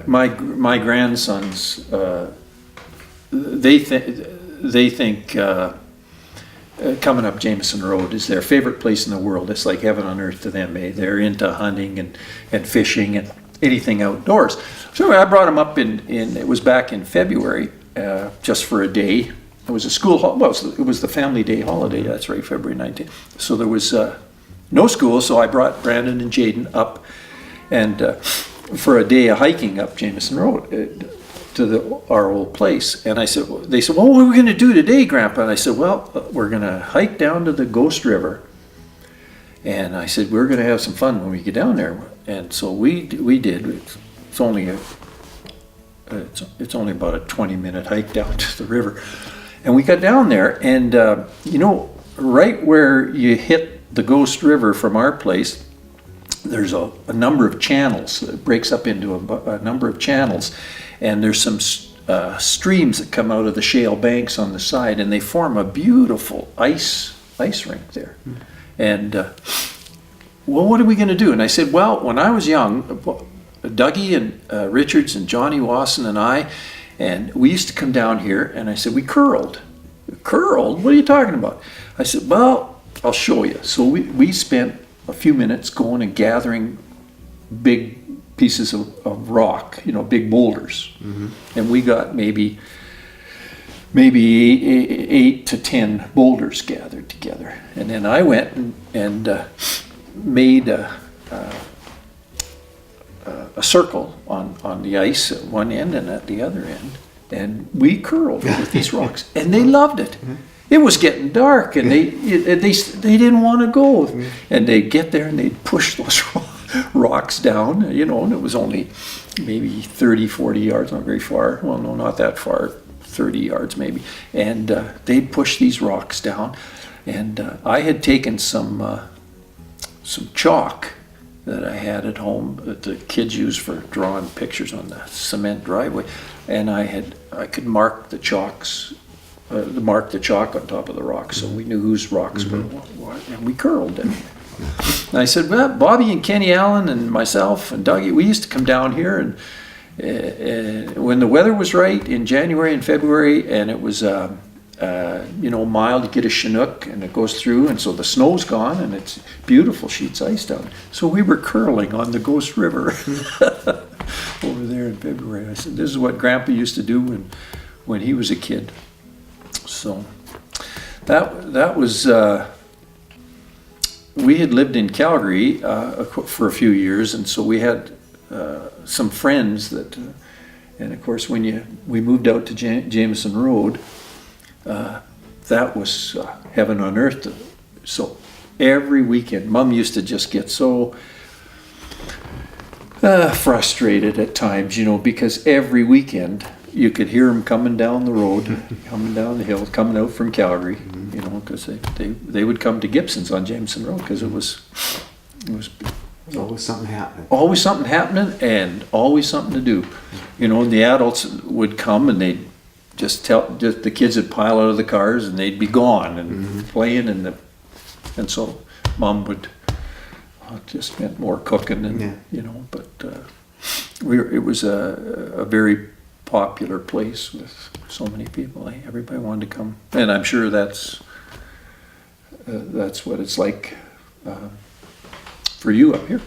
My grandsons, they think coming up Jameson Road is their favorite place in the world. It's like heaven on earth to them. They're into hunting and fishing and anything outdoors. So I brought them up it was back in February, just for a day. It was a school, it was the family day holiday, that's right, February 19th. So there was no school, so I brought Brandon and Jaden up and for a day of hiking up Jameson Road to our old place. And they said, well, what are we going to do today, Grandpa? And I said, well, we're going to hike down to the Ghost River. And I said, we're going to have some fun when we get down there. And so we did. It's only about a 20-minute hike down to the river. And we got down there, and right where you hit the Ghost River from our place, there's a number of channels. It breaks up into a number of channels, and there's some streams that come out of the shale banks on the side, and they form a beautiful ice rink there. And well, what are we going to do? And I said, well, when I was young, Dougie and Richards and Johnny Wasson and I, and we used to come down here, and I said, we curled. Curled? What are you talking about? I said, well, I'll show you. So we spent a few minutes going and gathering big pieces of rock, big boulders. Mm-hmm. And we got maybe 8 to 10 boulders gathered together. And then I went and made a circle on the ice at one end and at the other end, and we curled with these rocks, and they loved it. It was getting dark, and they didn't want to go, and they'd get there and they'd push those rocks down, and it was only maybe 30, 40 yards, not very far. Well, no, not that far, 30 yards maybe, and they'd push these rocks down, and I had taken some chalk that I had at home that the kids use for drawing pictures on the cement driveway, and I could mark the chalk on top of the rocks, so we knew whose rocks were what, and we curled it. And I said, well, Bobby and Kenny Allen and myself and Dougie, we used to come down here, and when the weather was right in January and February, and it was mild, you get a Chinook and it goes through, and so the snow's gone and it's beautiful sheets of ice down. So we were curling on the Ghost River over there in February. I said, this is what Grandpa used to do when he was a kid. So that was, we had lived in Calgary for a few years, and so we had some friends that, and of course when we moved out to Jameson Road, that was heaven on earth. So every weekend, Mom used to just get so frustrated at times, because every weekend you could hear them coming down the road, coming down the hill, coming out from Calgary, because they would come to Gibson's on Jameson Road, because it was always something happening. Always something happening, and always something to do. And the adults would come, and they'd just the kids would pile out of the cars, and they'd be gone and playing, and so Mom would just meant more cooking, and but it was a very popular place with so many people. Everybody wanted to come, and I'm sure that's what it's like for you up here.